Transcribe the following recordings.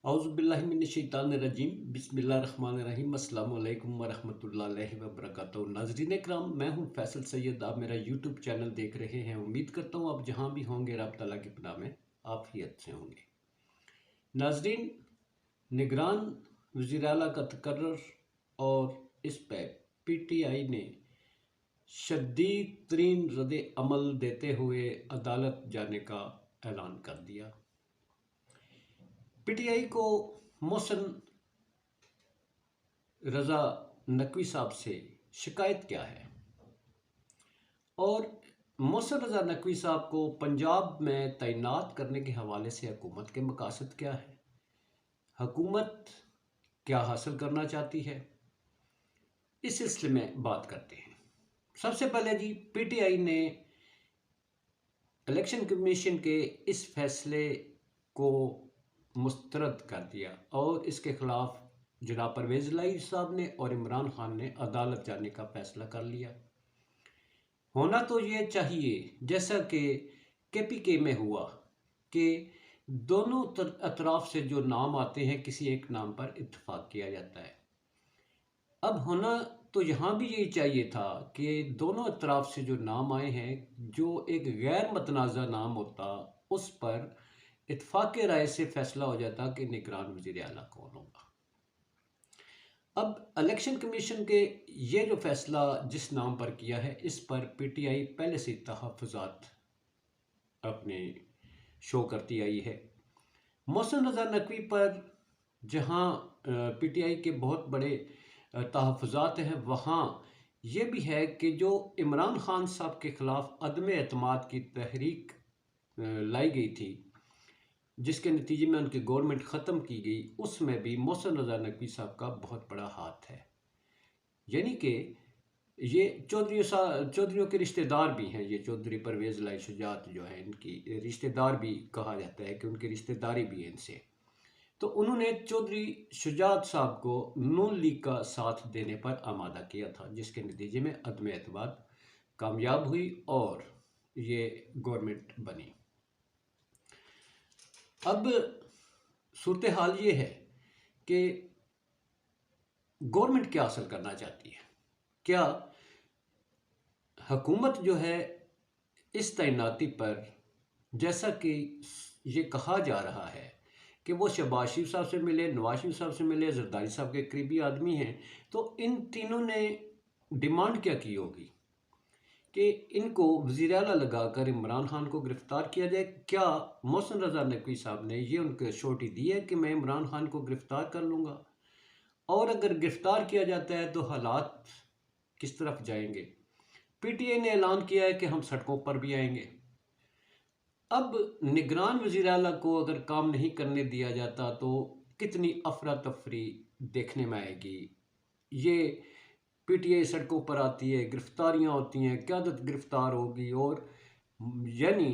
اعوذ باللہ من الشیطان الرجیم بسم اللہ الرحمن الرحیم السلام علیکم ورحمۃ اللہ علیہ وبرکاتہ۔ ناظرین کرام، میں ہوں فیصل سید، آپ میرا یوٹیوب چینل دیکھ رہے ہیں۔ امید کرتا ہوں آپ جہاں بھی ہوں گے رب تعالیٰ کی پناہ میں عافیت سے ہوں گے۔ ناظرین، نگران وزیر اعلیٰ کا تقرر اور اس پہ پی ٹی آئی نے شدید ترین رد عمل دیتے ہوئے عدالت جانے کا اعلان کر دیا۔ پی ٹی آئی کو محسن رضا نقوی صاحب سے شکایت کیا ہے، اور محسن رضا نقوی صاحب کو پنجاب میں تعینات کرنے کے حوالے سے حکومت کے مقاصد کیا ہے، حکومت کیا حاصل کرنا چاہتی ہے، اس سلسلے میں بات کرتے ہیں۔ سب سے پہلے جی، پی ٹی آئی نے الیکشن کمیشن کے اس فیصلے کو مسترد کر دیا اور اس کے خلاف جناب پرویز الہی صاحب نے اور عمران خان نے عدالت جانے کا فیصلہ کر لیا۔ ہونا تو یہ چاہیے جیسا کہ کے پی میں ہوا کہ دونوں اطراف سے جو نام آتے ہیں کسی ایک نام پر اتفاق کیا جاتا ہے۔ اب ہونا تو یہاں بھی یہی چاہیے تھا کہ دونوں اطراف سے جو نام آئے ہیں، جو ایک غیر متنازع نام ہوتا، اس پر اتفاق رائے سے فیصلہ ہو جاتا کہ نگران وزیر اعلیٰ کون ہوگا۔ اب الیکشن کمیشن کے یہ جو فیصلہ جس نام پر کیا ہے، اس پر پی ٹی آئی پہلے سے تحفظات اپنے شو کرتی آئی ہے۔ محسن رضا نقوی پر جہاں پی ٹی آئی کے بہت بڑے تحفظات ہیں، وہاں یہ بھی ہے کہ جو عمران خان صاحب کے خلاف عدم اعتماد کی تحریک لائی گئی تھی، جس کے نتیجے میں ان کی گورنمنٹ ختم کی گئی، اس میں بھی محسن رضا نقوی صاحب کا بہت بڑا ہاتھ ہے۔ یعنی کہ یہ چودھریوں کے رشتہ دار بھی ہیں، یہ چودھری پرویز الہی شجاعت جو ہیں، ان کی رشتہ دار بھی کہا جاتا ہے کہ ان کی رشتہ داری بھی ہے ان سے۔ تو انہوں نے چودھری شجاعت صاحب کو نون لیگ کا ساتھ دینے پر آمادہ کیا تھا، جس کے نتیجے میں عدم اعتماد کامیاب ہوئی اور یہ گورنمنٹ بنی۔ اب صورتحال یہ ہے کہ گورنمنٹ کیا حاصل کرنا چاہتی ہے۔ کیا حکومت جو ہے اس تعیناتی پر، جیسا کہ یہ کہا جا رہا ہے کہ وہ شہباز شریف صاحب سے ملے، نواز شریف صاحب سے ملے، زرداری صاحب کے قریبی آدمی ہیں، تو ان تینوں نے ڈیمانڈ کیا کی ہوگی کہ ان کو وزیر اعلیٰ لگا کر عمران خان کو گرفتار کیا جائے؟ کیا محسن رضا نقوی صاحب نے یہ ان کو شورٹی دی ہے کہ میں عمران خان کو گرفتار کر لوں گا؟ اور اگر گرفتار کیا جاتا ہے تو حالات کس طرف جائیں گے؟ پی ٹی آئی نے اعلان کیا ہے کہ ہم سڑکوں پر بھی آئیں گے۔ اب نگران وزیر اعلیٰ کو اگر کام نہیں کرنے دیا جاتا تو کتنی افراتفری دیکھنے میں آئے گی۔ یہ پی ٹی آئی سڑکوں پر آتی ہے، گرفتاریاں ہوتی ہیں، قیادت گرفتار ہوگی، اور یعنی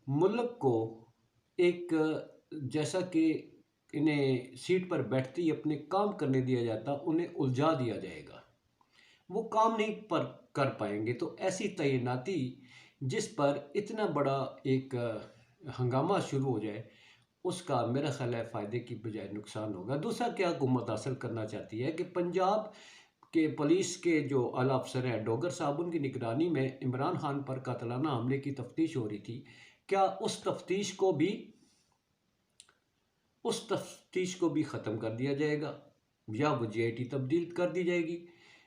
ملک کو ایک جیسا کہ انہیں سیٹ پر بیٹھتے ہی اپنے کام کرنے دیا جاتا، انہیں الجھا دیا جائے گا، وہ کام نہیں کر پائیں گے۔ تو ایسی تعیناتی جس پر اتنا بڑا ایک ہنگامہ شروع ہو جائے، اس کا میرا خیال ہے فائدے کی بجائے نقصان ہوگا۔ دوسرا کیا حکومت حاصل کرنا چاہتی ہے کہ پنجاب کہ پولیس کے جو اعلیٰ افسر ہیں ڈوگر صاحب، ان کی نگرانی میں عمران خان پر قاتلانہ حملے کی تفتیش ہو رہی تھی، کیا اس تفتیش کو بھی ختم کر دیا جائے گا یا وہ جے آئی ٹی تبدیل کر دی جائے گی؟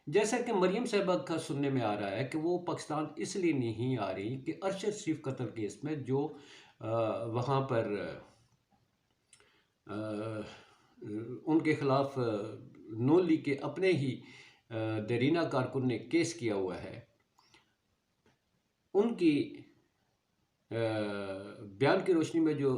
جیسا کہ مریم صاحبہ کا سننے میں آ رہا ہے کہ وہ پاکستان اس لیے نہیں آ رہی کہ ارشد شریف قتل کیس میں جو وہاں پر ان کے خلاف نون لیگ کے اپنے ہی دیرینہ کارکن نے کیس کیا ہوا ہے، ان کی بیان کی روشنی میں جو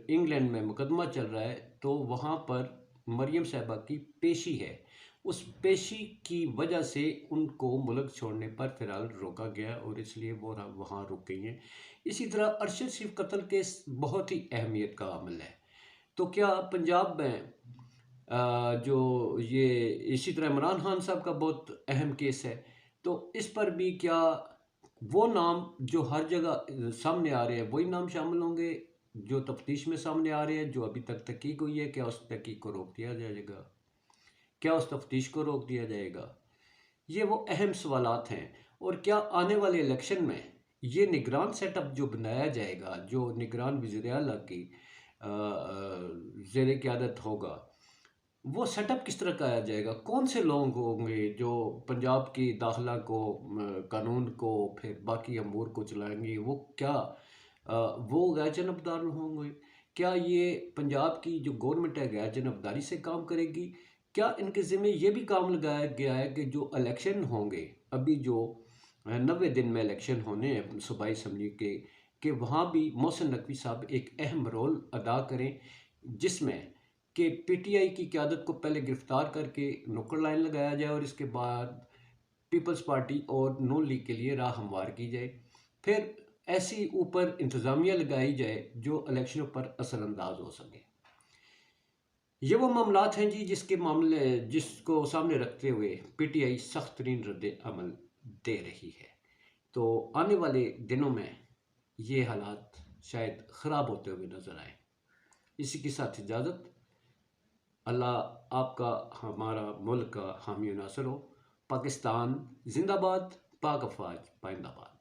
انگلینڈ میں مقدمہ چل رہا ہے، تو وہاں پر مریم صاحبہ کی پیشی ہے، اس پیشی کی وجہ سے ان کو ملک چھوڑنے پر فی الحال روکا گیا اور اس لیے وہ وہاں رک گئی ہیں۔ اسی طرح ارشد شریف قتل کیس بہت ہی اہمیت کا عمل ہے، تو کیا پنجاب میں جو یہ اسی طرح عمران خان صاحب کا بہت اہم کیس ہے، تو اس پر بھی کیا وہ نام جو ہر جگہ سامنے آ رہے ہیں وہی نام شامل ہوں گے؟ جو تفتیش میں سامنے آ رہے ہیں، جو ابھی تک تحقیق ہوئی ہے، کیا اس تحقیق کو روک دیا جائے گا؟ کیا اس تفتیش کو روک دیا جائے گا؟ یہ وہ اہم سوالات ہیں۔ اور کیا آنے والے الیکشن میں یہ نگران سیٹ اپ جو بنایا جائے گا، جو نگران وزیر اعلیٰ کی زیر قیادت ہوگا، وہ سیٹ اپ کس طرح کرایا جائے گا؟ کون سے لوگ ہوں گے جو پنجاب کی داخلہ کو، قانون کو، پھر باقی امور کو چلائیں گے؟ وہ کیا وہ غیر جانبدار ہوں گے؟ کیا یہ پنجاب کی جو گورنمنٹ ہے غیر جانبداری سے کام کرے گی؟ کیا ان کے ذمہ یہ بھی کام لگایا گیا ہے کہ جو الیکشن ہوں گے، ابھی جو 90 دن میں الیکشن ہونے ہیں صوبائی اسمبلی کے، کہ وہاں بھی محسن نقوی صاحب ایک اہم رول ادا کریں، جس میں کہ پی ٹی آئی کی قیادت کو پہلے گرفتار کر کے نکڑ لائن لگایا جائے، اور اس کے بعد پیپلز پارٹی اور نون لیگ کے لیے راہ ہموار کی جائے، پھر ایسی اوپر انتظامیہ لگائی جائے جو الیکشنوں پر اثر انداز ہو سکے۔ یہ وہ معاملات ہیں جی جس کو سامنے رکھتے ہوئے پی ٹی آئی سخت ترین رد عمل دے رہی ہے۔ تو آنے والے دنوں میں یہ حالات شاید خراب ہوتے ہوئے نظر آئیں۔ اسی کے ساتھ اجازت۔ اللہ آپ کا، ہمارا ملک کا حامی و ناصر ہو۔ پاکستان زندہ باد، پاک افواج پائندہ باد۔